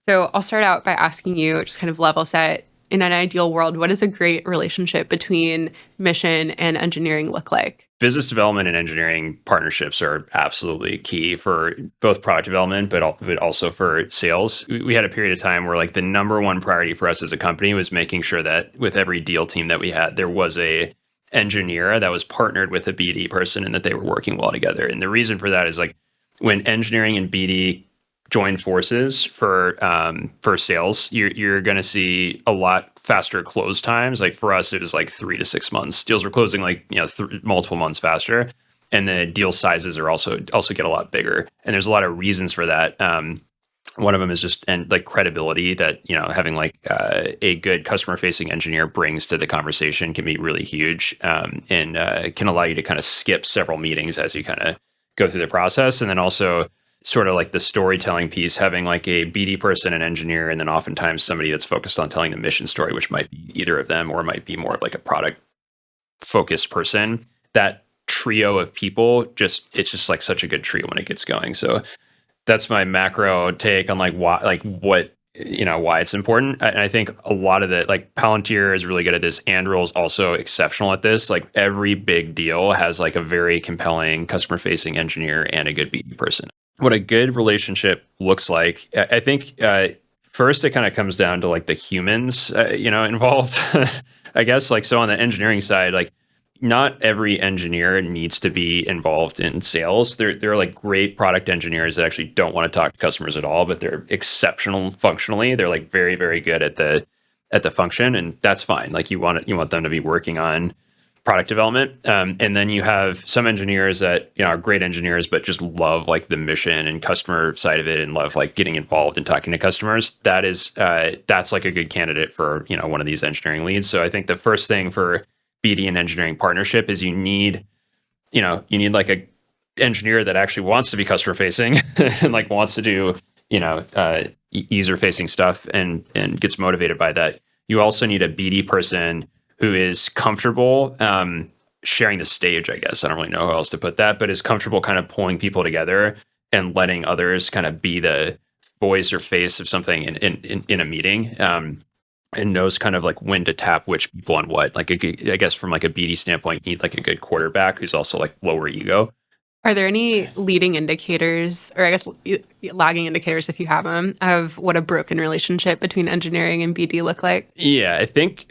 So I'll start out by asking you, just kind of level set, in an ideal world, what does a great relationship between mission and engineering look like? Business development and engineering partnerships are absolutely key for both product development, but also for sales. We had a period of time where like the number one priority for us as a company was making sure that with every deal team that we had, there was a engineer that was partnered with a BD person and that they were working well together. And the reason for that is like when engineering and BD join forces for sales, you're going to see a lot faster close times. Like for us, it was like 3 to 6 months. Deals were closing like multiple months faster, and the deal sizes are also get a lot bigger. And there's a lot of reasons for that. One of them is just and like credibility that having like a good customer facing engineer brings to the conversation can be really huge, and can allow you to kind of skip several meetings as you kind of go through the process. And then also sort of like the storytelling piece, having like a BD person, an engineer, and then oftentimes somebody that's focused on telling the mission story, which might be either of them or might be more of like a product focused person. That trio of people it's just like such a good trio when it gets going. So that's my macro take on like what why it's important. And I think a lot of it, like Palantir is really good at this. Anduril is also exceptional at this. Like every big deal has like a very compelling customer facing engineer and a good BD person. What a good relationship looks like, I think first it kind of comes down to like the humans, involved. I guess like so on the engineering side, like not every engineer needs to be involved in sales. There are like great product engineers that actually don't want to talk to customers at all, but they're exceptional functionally. They're like very, very good at the function, and that's fine. Like you want them to be working on product development. And then you have some engineers that are great engineers, but just love like the mission and customer side of it and love like getting involved and talking to customers. That's like a good candidate for one of these engineering leads. So I think the first thing for BD and engineering partnership is you need like a engineer that actually wants to be customer facing and like wants to do user facing stuff and gets motivated by that. You also need a BD person who is comfortable sharing the stage, I guess. I don't really know how else to put that, but is comfortable kind of pulling people together and letting others kind of be the voice or face of something in a meeting, and knows kind of like when to tap which people on what. Like, I guess from like a BD standpoint, you need like a good quarterback who's also like lower ego. Are there any leading indicators, or I guess lagging indicators if you have them, of what a broken relationship between engineering and BD look like? Yeah, I think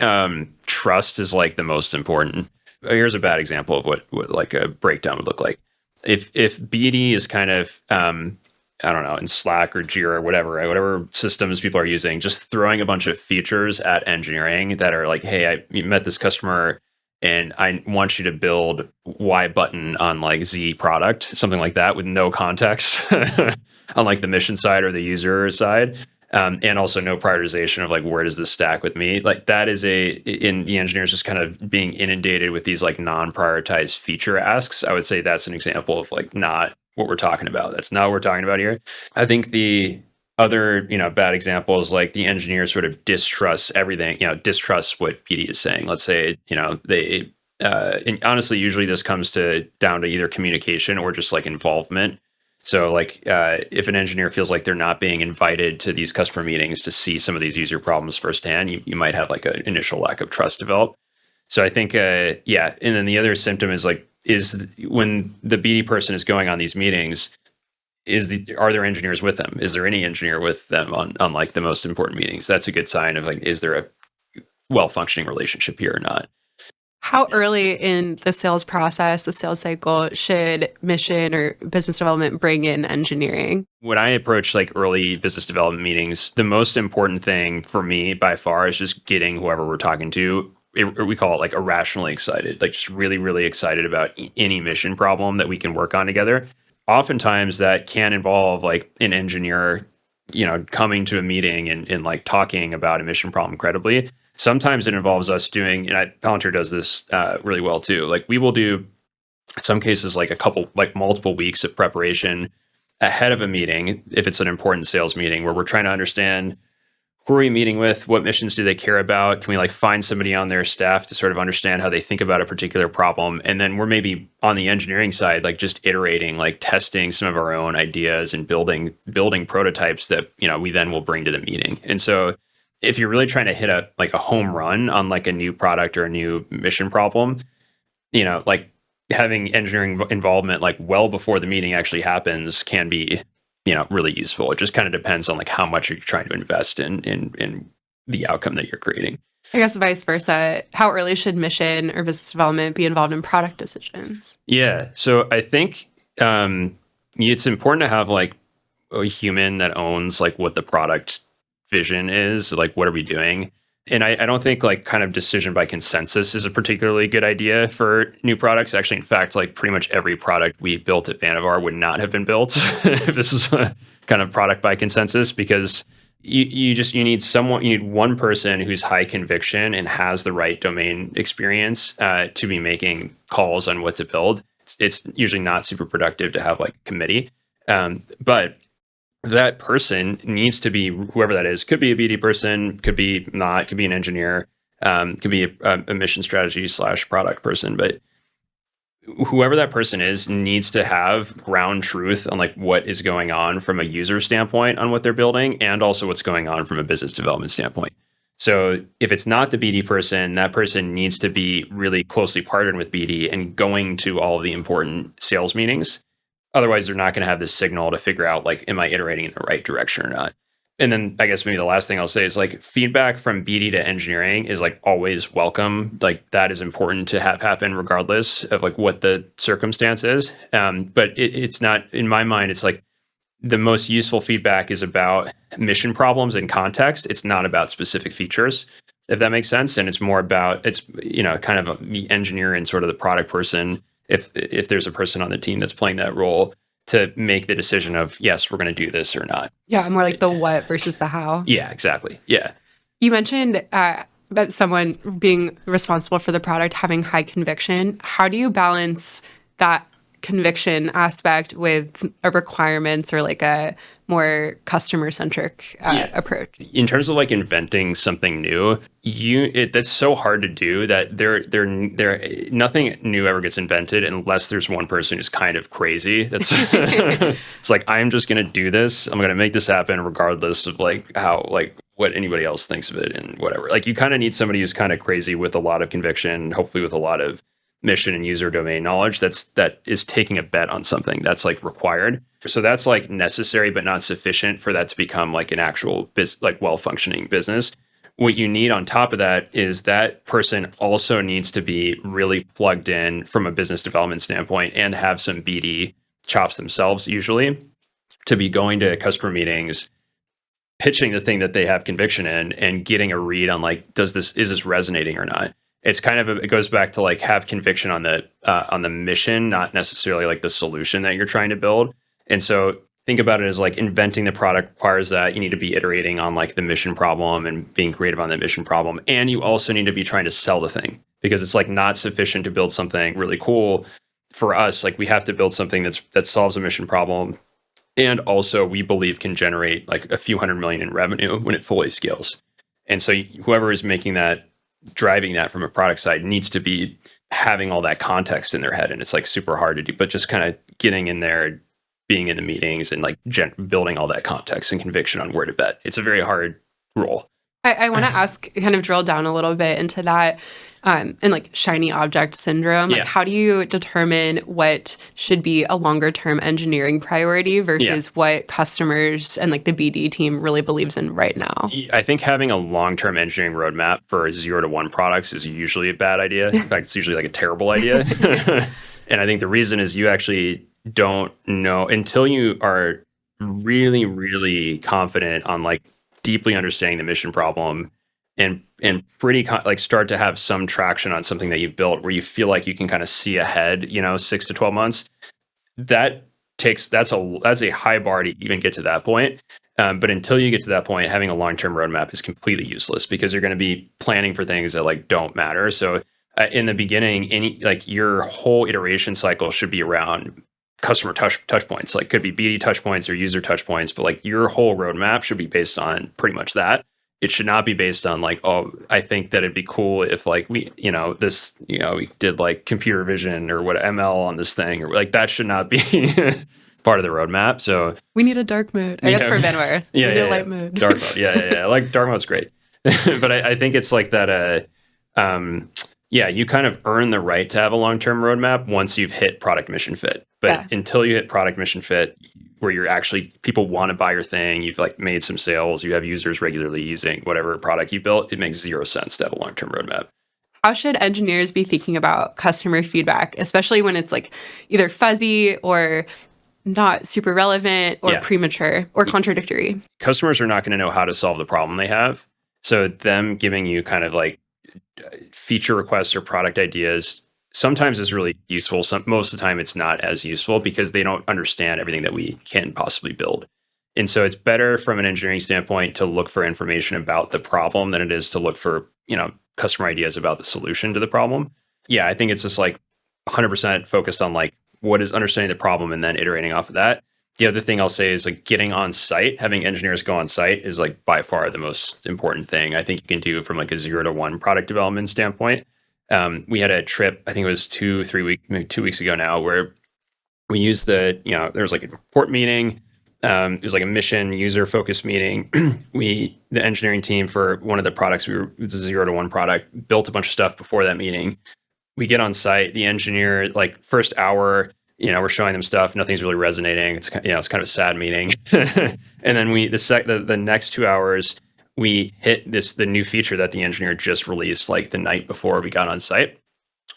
trust is like the most important. Here's a bad example of what like a breakdown would look like. If BD is kind of I don't know, in Slack or Jira or whatever systems people are using, just throwing a bunch of features at engineering that are like, hey, you met this customer and I want you to build Y button on like Z product, something like that with no context on like the mission side or the user side. And also no prioritization of like, where does this stack with me? Like that is in the engineers just kind of being inundated with these like non-prioritized feature asks. I would say that's an example of like not what we're talking about. That's not what we're talking about here. I think the other, bad example is like the engineer sort of distrusts everything, distrusts what PD is saying. Let's say, they, and honestly, usually this comes down to either communication or just like involvement. So like if an engineer feels like they're not being invited to these customer meetings to see some of these user problems firsthand, you might have like an initial lack of trust develop. So I think, yeah. And then the other symptom is like, when the BD person is going on these meetings, are there engineers with them? Is there any engineer with them on like the most important meetings? That's a good sign of like, is there a well-functioning relationship here or not? How early in the sales process, the sales cycle, should mission or business development bring in engineering? When I approach like early business development meetings, the most important thing for me by far is just getting whoever we're talking to, we call it like irrationally excited, like just really, really excited about any mission problem that we can work on together. Oftentimes that can involve like an engineer, coming to a meeting and like talking about a mission problem credibly. Sometimes it involves us doing, and Palantir does this really well too. Like we will do, in some cases, like multiple weeks of preparation ahead of a meeting, if it's an important sales meeting, where we're trying to understand who are we meeting with? What missions do they care about? Can we like find somebody on their staff to sort of understand how they think about a particular problem? And then we're maybe on the engineering side, like just iterating, like testing some of our own ideas and building prototypes that, we then will bring to the meeting. And so if you're really trying to hit a home run on like a new product or a new mission problem, like having engineering involvement like well before the meeting actually happens can be really useful. It just kind of depends on like how much you're trying to invest in the outcome that you're creating. I guess vice versa. How early should mission or business development be involved in product decisions? Yeah. So I think it's important to have like a human that owns like what the product vision is, like what are we doing? And I don't think like kind of decision by consensus is a particularly good idea for new products. Actually, in fact, like pretty much every product we built at Vannevar would not have been built if this was a kind of product by consensus, because you need one person who's high conviction and has the right domain experience to be making calls on what to build. It's usually not super productive to have like a committee, but that person needs to be whoever that is. Could be a BD person, could be not, could be an engineer, could be a mission strategy / product person. But whoever that person is needs to have ground truth on like what is going on from a user standpoint on what they're building, and also what's going on from a business development standpoint. So if it's not the BD person, that person needs to be really closely partnered with BD and going to all of the important sales meetings. Otherwise, they're not going to have this signal to figure out, like, am I iterating in the right direction or not? And then I guess maybe the last thing I'll say is like feedback from BD to engineering is like always welcome. Like that is important to have happen regardless of like what the circumstance is. But it's not, in my mind, it's like the most useful feedback is about mission problems and context. It's not about specific features, if that makes sense. And it's more about, kind of the engineer and sort of the product person, if there's a person on the team that's playing that role, to make the decision of, yes, we're going to do this or not. Yeah, more like the what versus the how. Yeah, exactly. Yeah. You mentioned about someone being responsible for the product having high conviction. How do you balance that conviction aspect with a requirements or like a more customer-centric approach? In terms of like inventing something new, that's so hard to do that nothing new ever gets invented unless there's one person who's kind of crazy. That's it's like, I'm just going to do this. I'm going to make this happen regardless of like how, like what anybody else thinks of it and whatever. Like you kind of need somebody who's kind of crazy with a lot of conviction, hopefully with a lot of mission and user domain knowledge that is taking a bet on something that's like required. So that's like necessary but not sufficient for that to become like an actual well-functioning business. What you need on top of that is that person also needs to be really plugged in from a business development standpoint and have some BD chops themselves, usually, to be going to customer meetings, pitching the thing that they have conviction in and getting a read on like, is this resonating or not? It's kind of it goes back to like have conviction on the mission, not necessarily like the solution that you're trying to build. And so think about it as like inventing the product requires that you need to be iterating on like the mission problem and being creative on the mission problem. And you also need to be trying to sell the thing, because it's like not sufficient to build something really cool. For us, like we have to build something that solves a mission problem, and also we believe can generate like a few $100 million in revenue when it fully scales. And so whoever is driving that from a product side needs to be having all that context in their head. And it's like super hard to do, but just kind of getting in there, being in the meetings and like building all that context and conviction on where to bet. It's a very hard role. I want to ask, kind of drill down a little bit into that and like shiny object syndrome. Like, how do you determine what should be a longer term engineering priority versus what customers and like the BD team really believes in right now? I think having a long term engineering roadmap for 0 to 1 products is usually a bad idea. In fact, it's usually like a terrible idea. And I think the reason is you actually don't know until you are really, really confident on like deeply understanding the mission problem and start to have some traction on something that you've built where you feel like you can kind of see ahead, 6 to 12 months. That's a high bar to even get to that point. But until you get to that point, having a long-term roadmap is completely useless, because you're going to be planning for things that like don't matter. So in the beginning, your whole iteration cycle should be around customer touch points. Like could be BD touch points or user touch points, but like your whole roadmap should be based on pretty much that. It should not be based on like, oh, I think that it'd be cool if like we did like computer vision or what ML on this thing, or like that should not be part of the roadmap. So we need a dark mode, I guess, for Vannevar. We need a light mode. Dark mode. Yeah. Like dark mode's great. But I think it's like that, you kind of earn the right to have a long-term roadmap once you've hit product mission fit. But until you hit product mission fit, where you're actually, people want to buy your thing, you've like made some sales, you have users regularly using whatever product you built, it makes zero sense to have a long-term roadmap. How should engineers be thinking about customer feedback, especially when it's like either fuzzy or not super relevant or premature or contradictory? Customers are not going to know how to solve the problem they have. So them giving you kind of like feature requests or product ideas sometimes is really useful. Most of the time it's not as useful because they don't understand everything that we can possibly build. And so it's better from an engineering standpoint to look for information about the problem than it is to look for, customer ideas about the solution to the problem. Yeah, I think it's just like 100% focused on like what is understanding the problem and then iterating off of that. The other thing I'll say is like getting on site, having engineers go on site is like by far the most important thing I think you can do from like a 0 to 1 product development standpoint. We had a trip, I think it was 2 weeks ago now, where we used there was like a report meeting. It was like a mission user focused meeting. The engineering team for one of the products, it was a 0 to 1 product, built a bunch of stuff before that meeting. We get on site, the engineer, like first hour, we're showing them stuff. Nothing's really resonating. It's kind of a sad meeting. And then the next 2 hours, we hit the new feature that the engineer just released like the night before we got on site,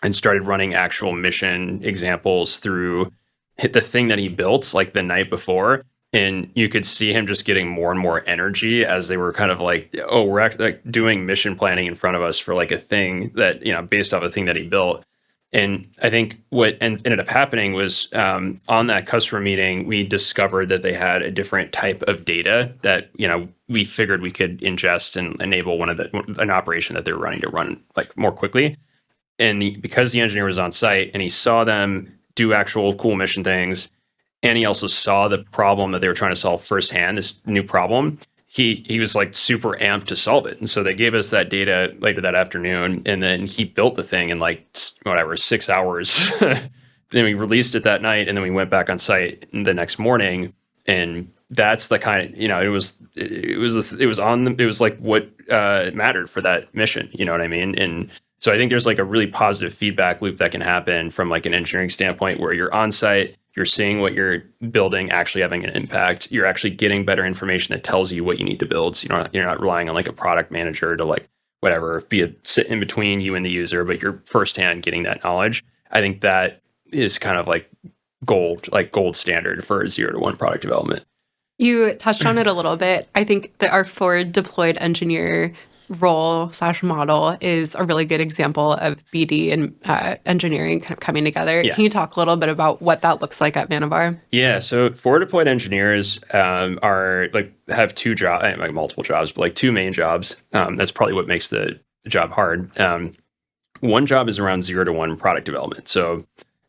and started running actual mission examples through the thing that he built like the night before. And you could see him just getting more and more energy as they were kind of like, oh, we're actually like doing mission planning in front of us for like a thing that, based off a thing that he built. And I think what ended up happening was on that customer meeting, we discovered that they had a different type of data that, we figured we could ingest and enable an operation that they were running to run like more quickly. And because the engineer was on site and he saw them do actual cool mission things, and he also saw the problem that they were trying to solve firsthand, this new problem, he was like super amped to solve it. And so they gave us that data later that afternoon, and then he built the thing in like 6 hours. Then we released it that night, and then we went back on site the next morning. And that's the kind of, it was like what mattered for that mission. You know what I mean? And so I think there's like a really positive feedback loop that can happen from like an engineering standpoint, where you're on site, you're seeing what you're building actually having an impact. You're actually getting better information that tells you what you need to build. So you're not relying on like a product manager to like whatever, sit in between you and the user, but you're firsthand getting that knowledge. I think that is kind of like gold standard for 0 to 1 product development. You touched on it a little bit. I think that our forward deployed engineer role/model is a really good example of BD and engineering kind of coming together. Yeah. Can you talk a little bit about what that looks like at Vannevar? Yeah, so forward deployed engineers have two jobs, like multiple jobs, but like two main jobs. That's probably what makes the job hard. One job is around 0 to 1 product development. So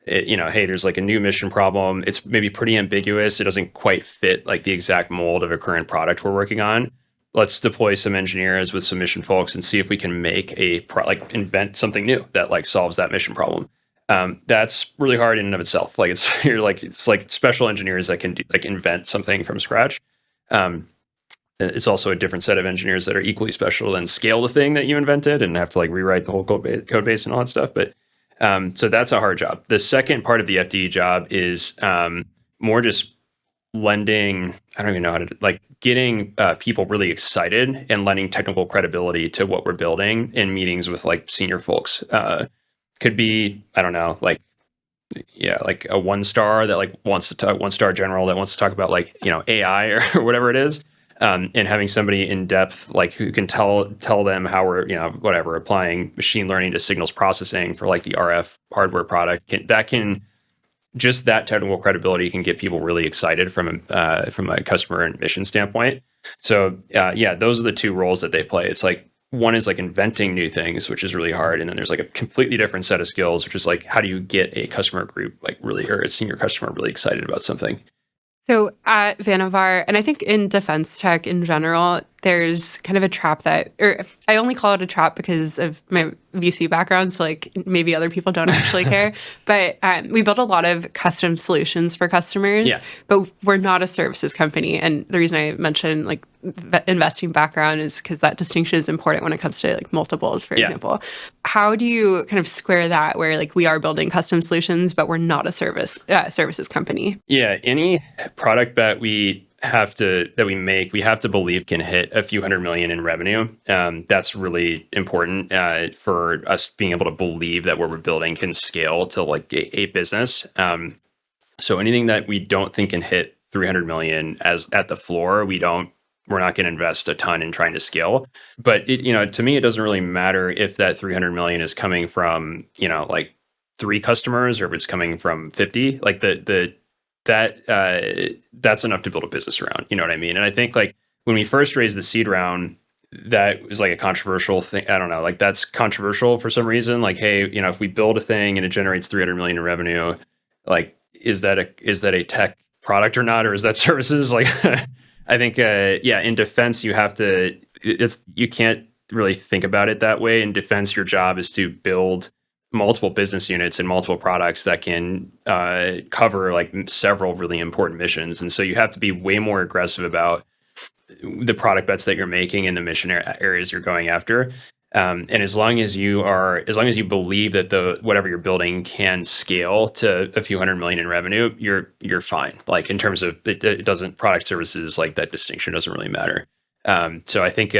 hey, there's like a new mission problem. It's maybe pretty ambiguous. It doesn't quite fit like the exact mold of a current product we're working on. Let's deploy some engineers with some mission folks and see if we can make invent something new that like solves that mission problem. That's really hard in and of itself. Like it's like special engineers that can invent something from scratch. It's also a different set of engineers that are equally special and scale the thing that you invented and have to like rewrite the whole code base and all that stuff. But so that's a hard job. The second part of the FDE job is more just lending, I don't even know how to, like getting people really excited and lending technical credibility to what we're building in meetings with like senior folks. Could be, I don't know, like a 1-star that like wants to talk, 1-star general that wants to talk about like, AI or whatever it is. And having somebody in depth, like who can tell them how we're, applying machine learning to signals processing for like the RF hardware product. Just that technical credibility can get people really excited from a customer and mission standpoint. So those are the two roles that they play. It's like one is like inventing new things, which is really hard, and then there's like a completely different set of skills, which is like how do you get a customer group or a senior customer really excited about something. So at Vannevar, and I think in defense tech in general, there's kind of a trap or I only call it a trap because of my VC background, so like maybe other people don't actually care. But we build a lot of custom solutions for customers, but we're not a services company. And the reason I mentioned like investing background is because that distinction is important when it comes to like multiples, for example. How do you kind of square that where like we are building custom solutions, but we're not a services company? Yeah, any product that we have to believe can hit a few $100 million in revenue. That's really important for us being able to believe that what we're building can scale to like a business. So anything that we don't think can hit 300 million as at the floor, we're not going to invest a ton in trying to scale. But to me, it doesn't really matter if that 300 million is coming from, like 3 customers or if it's coming from 50. Like that's enough to build a business around. You know what I mean? And I think like when we first raised the seed round, that was like a controversial thing. I don't know, like that's controversial for some reason. Like, hey, if we build a thing and it generates 300 million in revenue, like, is that a tech product or not? Or is that services? Like, I think, in defense, you can't really think about it that way. In defense, your job is to build multiple business units and multiple products that can cover like several really important missions. And so you have to be way more aggressive about the product bets that you're making and the mission areas you're going after. And as long as you believe that whatever you're building can scale to a few $100 million in revenue, you're fine. Like in terms of it doesn't product services, like that distinction doesn't really matter. So I think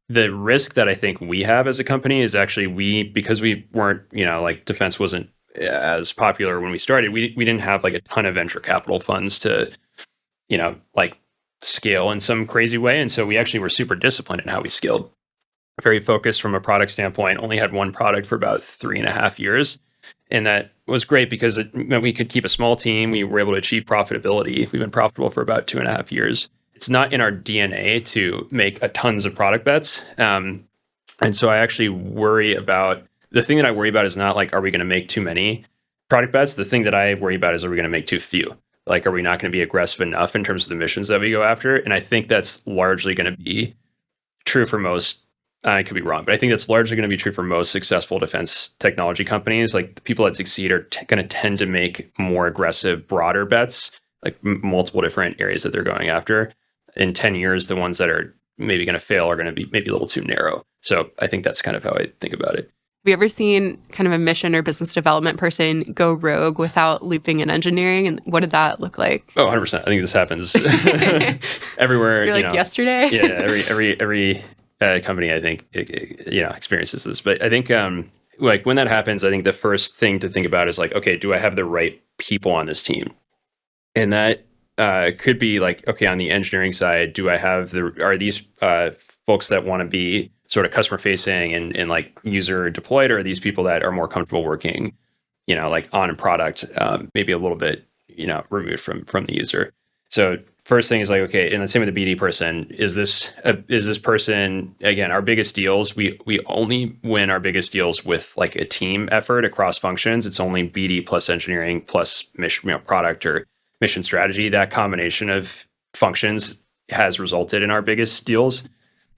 the risk that I think we have as a company is actually because we weren't, like defense wasn't as popular when we started, we didn't have like a ton of venture capital funds to, like scale in some crazy way. And so we actually were super disciplined in how we scaled. Very focused from a product standpoint, only had one product for about 3.5 years. And that was great because it meant we could keep a small team. We were able to achieve profitability. We've been profitable for about 2.5 years. It's not in our DNA to make a tons of product bets. And so I actually the thing that I worry about is not like, are we going to make too many product bets? The thing that I worry about is, are we going to make too few? Like, are we not going to be aggressive enough in terms of the missions that we go after? And I think that's largely going to be true for most. I could be wrong, but I think that's largely going to be true for most successful defense technology companies. Like the people that succeed are going to tend to make more aggressive, broader bets, like multiple different areas that they're going after. In 10 years, the ones that are maybe going to fail are going to be maybe a little too narrow. So I think that's kind of how I think about it. Have you ever seen kind of a mission or business development person go rogue without looping in engineering? And what did that look like? Oh, 100%. I think this happens everywhere. You're like yesterday? Yeah, every company, I think, experiences this. But I think like when that happens, I think the first thing to think about is like, okay, do I have the right people on this team? And that could be like, okay, on the engineering side, are these folks that want to be sort of customer facing and like user deployed, or are these people that are more comfortable working, like on a product, maybe a little bit, removed from the user. So first thing is like, okay, and the same with the BD person, is this person, again, our biggest deals, we only win our biggest deals with like a team effort across functions. It's only BD plus engineering plus mission, product or mission strategy. That combination of functions has resulted in our biggest deals.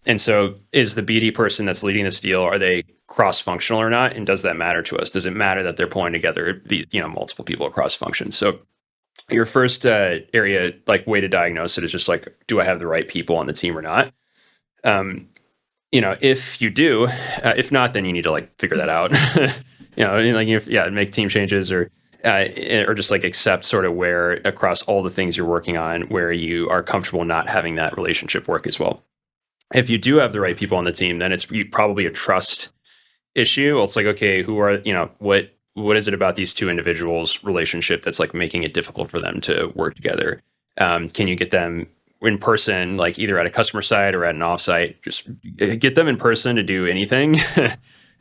And so is the BD person that's leading this deal, are they cross-functional or not? And does that matter to us? Does it matter that they're pulling together multiple people across functions? So your first area, like way to diagnose it is just like, do I have the right people on the team or not? If you do, if not, then you need to like figure that out. Make team changes or just like accept sort of where across all the things you're working on, where you are comfortable not having that relationship work as well. If you do have the right people on the team, then it's probably a trust issue. It's like, okay, what is it about these two individuals' relationship that's like making it difficult for them to work together? Can you get them in person, like either at a customer site or at an offsite? Just get them in person to do anything.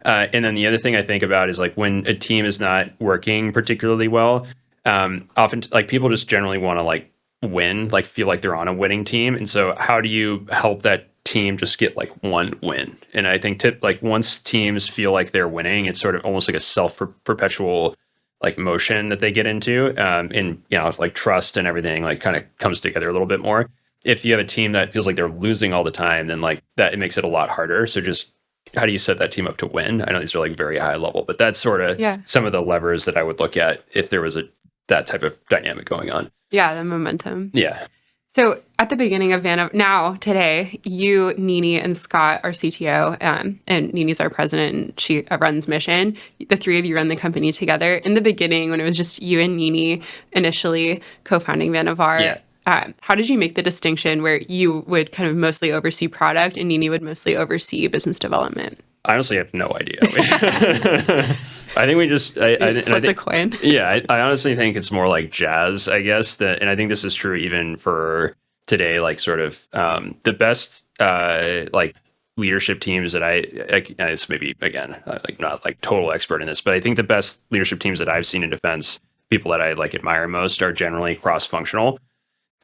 And then the other thing I think about is like when a team is not working particularly well, often like people just generally want to like win, like feel like they're on a winning team. And so how do you help that team just get like one win? And I think like once teams feel like they're winning, it's sort of almost like a self-perpetual like motion that they get into, and like trust and everything like kind of comes together a little bit more. if you have a team that feels like they're losing all the time, then like that, it makes it a lot harder. So just how do you set that team up to win? I know these are like very high level, but that's sort of some of the levers that I would look at if there was that type of dynamic going on. Yeah, the momentum. Yeah. So at the beginning of now today, you, Nini, and Scott, our CTO, and Nini's our president, and she runs mission. The three of you run the company together. In the beginning, when it was just you and Nini initially co-founding Vannevar, how did you make the distinction where you would kind of mostly oversee product and Nini would mostly oversee business development? I honestly have no idea. I think we just flipped a coin. Yeah, I honestly think it's more like jazz, I guess. And I think this is true even for today. Like, sort of the best like leadership teams that it's maybe again like not like total expert in this, but I think the best leadership teams that I've seen in defense, people that I like admire most, are generally cross-functional.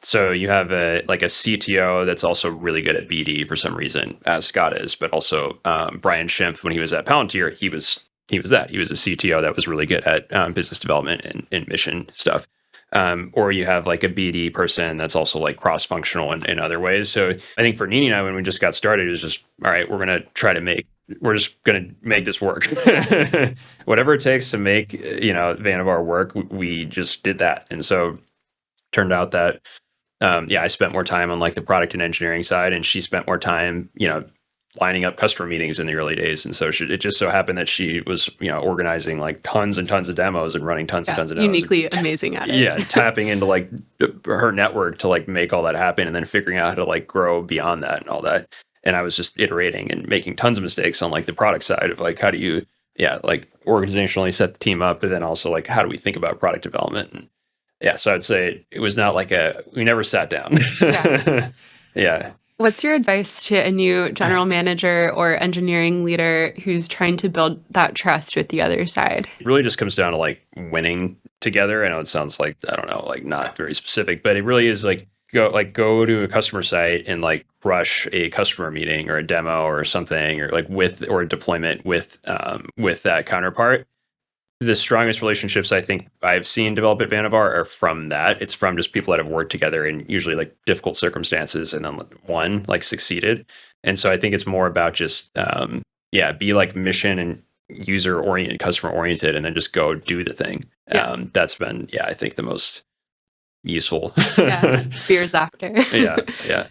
So you have a CTO that's also really good at BD for some reason, as Scott is, but also Brian Schimpf, when he was at Palantir, he was that. He was a CTO that was really good at business development and mission stuff. Or you have like a BD person that's also like cross-functional in other ways. So I think for Nini and I, when we just got started, it was just, all right, we're just going to make this work. Whatever it takes to make, Vannevar work, we just did that. And so turned out that, I spent more time on like the product and engineering side, and she spent more time, lining up customer meetings in the early days. And so it just so happened that she was, organizing like tons and tons of demos and running tons and tons of demos. Uniquely amazing at it. Yeah, tapping into like her network to like make all that happen, and then figuring out how to like grow beyond that and all that. And I was just iterating and making tons of mistakes on like the product side of like, how do you, like organizationally set the team up, but then also like, how do we think about product development? And so I'd say it was not like we never sat down. Yeah. What's your advice to a new general manager or engineering leader who's trying to build that trust with the other side? It really just comes down to like winning together. I know it sounds like, I don't know, like not very specific, but it really is like go to a customer site and like crush a customer meeting or a demo or something, or like or a deployment with that counterpart. The strongest relationships I think I've seen develop at Vannevar are from that. It's from just people that have worked together in usually like difficult circumstances, and then one like succeeded. And so I think it's more about just, be like mission and user oriented, customer oriented, and then just go do the thing. That's been, I think the most useful. Beers after. Yeah.